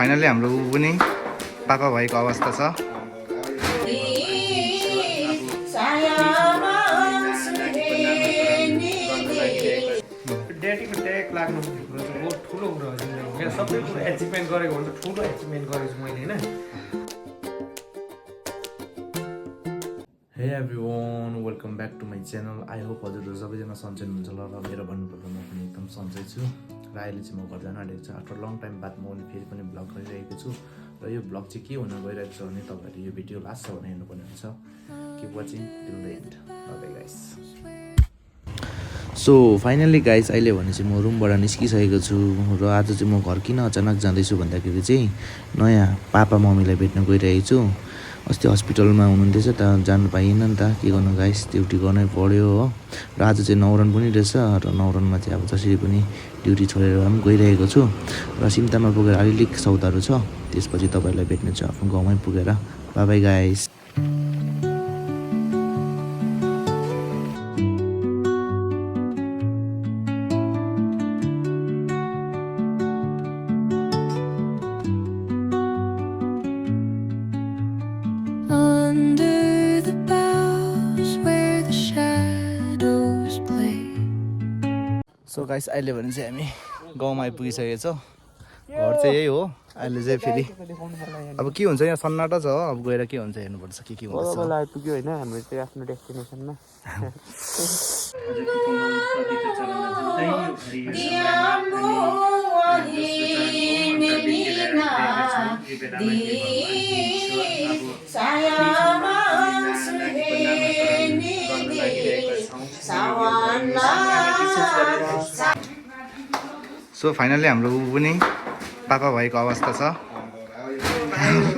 Finally हाम्रो ऊ पनि पापा भएको अवस्था छ। ड्याडीको ट्याग लाग्नु कुरो चाहिँ बहुत ठुलो कुरो हो जिन्दगीमा। मेरो सबै कुरो एचिभमेन्ट गरेको हुन्छ, ठुलो एचिभमेन्ट गरेको छु मैले होइन। Hey everyone, welcome back to my channel. I hope हजुरहरू सबैजना सन्चै हुनुहुन्छ होला र मेरो भन्नुपर्दा म पनि एकदम सन्चै छु। र अहिले चाहिँ म घर जान आँटेको छु। आफ्टर लङ टाइम बाद म फेरि पनि ब्लग गरिरहेको छु। र यो ब्लग चाहिँ के हुन गइरहेको छ भने तपाईँहरूले यो भिडियो लास्टसम्म हेर्नुपर्ने हुन्छ। Keep watching till the end. Bye guys. So finally guys, अहिले भने चाहिँ म रुमबाट निस्किसकेको छु। र आज चाहिँ म घर किन अचानक जाँदैछु भन्दाखेरि चाहिँ नयाँ पापा मम्मीलाई भेट्न गइरहेको छु। अस्ति हस्पिटलमा हुनुहुन्थेछ त, जानु पाइएन नि त, के गर्नु गाइस, ड्युटी गर्नै पऱ्यो हो। र आज चाहिँ न्वारन पनि रहेछ। र न्वारनमा चाहिँ अब जसरी पनि ड्युटी छोडेर पनि गइरहेको छु। र सिम्तामा पुगेर अलिक सौदाहरू छ, त्यसपछि तपाईँहरूलाई भेट्ने छु आफ्नो गाउँमै पुगेर। Bye bye guys. So guys, अहिले भने चाहिँ हामी गाउँमा आइपुगिसकेको छौँ। घर चाहिँ यही हो। अहिले चाहिँ फेरि अब के हुन्छ, यहाँ सन्नाटा छ, अब गएर के हुन्छ हेर्नुपर्छ, के हुन्छ। आइपुग्यो होइन हाम्रो चाहिँ आफ्नो डेस्टिनेसनमा। सो फाइनली हाम्रो ऊ पनि पापा भएको अवस्था छ।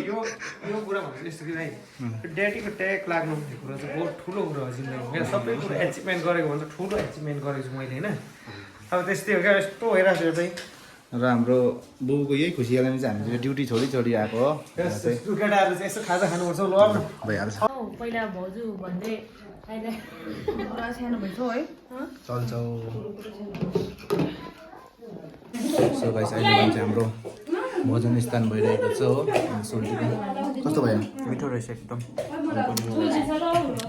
यो कुरा भन्छु यस्तो कि भाइ, ड्याडीको ट्याग लाग्नु भन्ने कुरो चाहिँ बहुत ठुलो कुरो हो जिन्दगीमा। मेरो सबै कुरो एचिभमेन्ट गरेको हुन्छ, ठुलो एचिभमेन्ट गरेको छु मैले होइन। अब त्यस्तै हो क्या, यस्तो भइरहेको छ चाहिँ। र हाम्रो बुबुको यही खुसी हेर्ने चाहिँ हामी ड्युटी छोडी आएको हो। केटाहरू चाहिँ यसो खाजा खानुपर्छ ल न भइहाल्छ। पहिला भाउजू भन्दै अहिले सानो भन्छौ है चल्छौ। सो गाइस, अहिले भने चाहिँ हाम्रो भोजन स्थान भइरहेको छ हो। सोल्टी कस्तो भयो? मिठो रहेछ एकदम।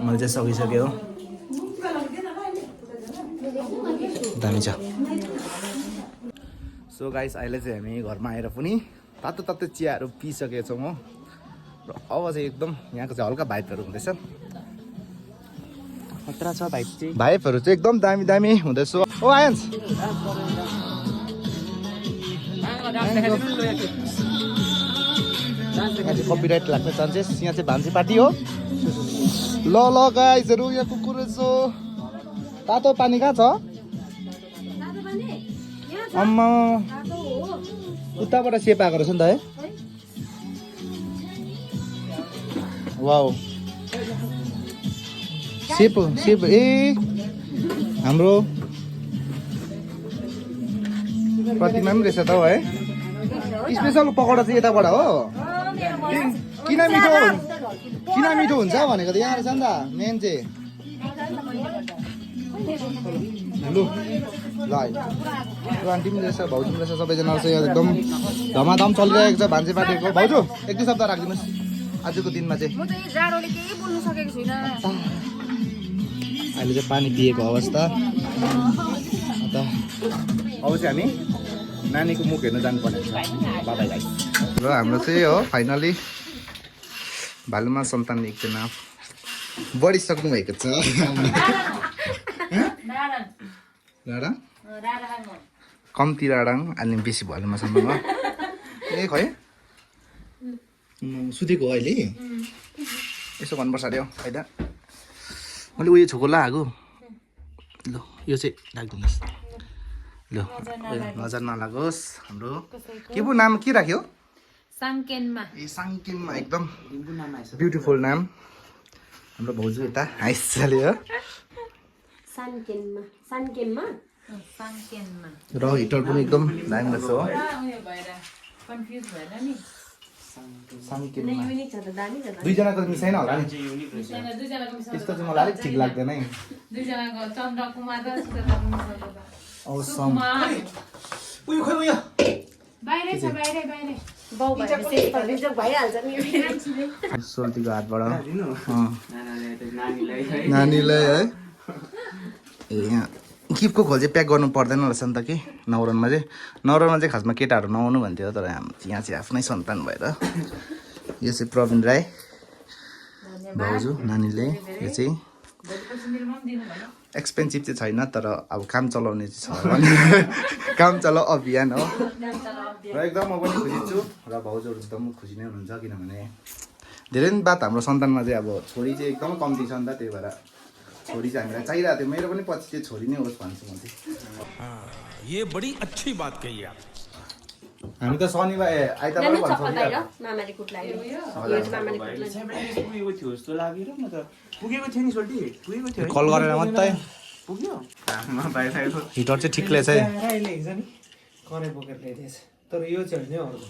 मैले चाहिँ सकिसकेँ हो। दामी छ। सो गाइस, अहिले चाहिँ हामी घरमा आएर पनि तातो तातो चियाहरू पिइसकेको छौँ हो। र अब चाहिँ एकदम यहाँको चाहिँ हल्का भाइबहरू हुँदैछ। खतरा छ भाइ चाहिँ। भाइबहरू चाहिँ एकदम दामी दामी हुँदैछ। ओ आयन्स, कपिराइट लाग्ने चान्सेस। यहाँ चाहिँ भान्सी पार्टी हो। ल ल गाइजहरू, यहाँ कुकुर रहेछ। तातो पानी कहाँ छ? अम्मा, उताबाट सेप आएको रहेछ नि त है। वाउ, सेप सेप। ए हाम्रो प्रतिमा पनि रहेछ त हो है। स्पेसल पकौडा चाहिँ यताबाट हो। किन मिठो हुन्छ भनेको त यहाँ रहेछ नि त मेन चाहिँ। लु ल, आन्टी पनि रहेछ, भाउजू पनि रहेछ, सबैजना रहेछ। यहाँ एकदम धमाधम चलिरहेको छ भान्से पार्टीको। भाउजू एक दुई शब्द राखिदिनुहोस् आजको दिनमा चाहिँ। अहिले चाहिँ पानी पिएको अवस्था। अन्त अब चाहिँ हामी नानीको मुख हेर्न जानुपर्ने हुन्छ। बाबा गाइस। र हाम्रो चाहिँ हो फाइनली भालुमा सन्तान एकजना बढिसक्नु भएको छ। राडाङ कम्ती राडाङ अलि बेसी भालुमा सन्तान हो। ए खै सुतेको हो अहिले। यसो भन्नुपर्छ अरे हो फाइदा। मैले उयो छोको लगाएको। ल यो चाहिँ राखिदिनुहोस्। ल नजर नलागोस्। हाम्रो के पो नाम के राख्यो? साङ्केनमा। ए साङ्केनमा, एकदम ब्युटिफुल नाम। हाम्रो भाउजू यता हाइस चल्यो र हिटर पनि एकदम दामी रहेछ हो। दुईजनाको मिसाइन होला नि त्यस्तो चाहिँ मलाई अलिक ठिक लाग्दैन है। औसम उयो खोइ उयो बाहिरै छ बाहिरै बाहिरै बाउ भएपछि जोक भइहाल्छ नि सोल्टीको हातबाट नानीलाई है ए यहाँ गिफ्टको खोल चाहिँ प्याक गर्नु पर्दैन रहेछ नि त कि न्वारानमा चाहिँ खासमा केटाहरू नआउनु भन्थ्यो तर यहाँ चाहिँ आफ्नै सन्तान भएर यो चाहिँ प्रवीण राई भाउजू नानीले यो चाहिँ एक्सपेन्सिभ चाहिँ छैन तर अब काम चलाउने चाहिँ छ काम चलाउ अभियान हो र एकदम म पनि खुसी छु र भाउजूहरू एकदम खुसी नै हुनुहुन्छ किनभने धेरै दिन बाद हाम्रो सन्तानमा चाहिँ अब छोरी चाहिँ एकदम कम्ती छ नि त त्यही भएर छोरी चाहिँ हामीलाई चाहिरहेको थियो मेरो पनि पछि चाहिँ छोरी नै होस् भन्छु म चाहिँ ये बड़ी अच्छी बात कही आप हामी त शनिबार आइतबार भन्छौँ नि मामाले कुट लाग्यो पुगेको थियो जस्तो लागेर म त पुगेको थियो नि सोल्टी पुगेको थियो कल गरेर मात्रै पुग्यो हिटर चाहिँ ठिकले चाहिँ राईले हिजो नि कराई बोकेर ल्याइदिएछ तर यो चाहिँ होइन अर्को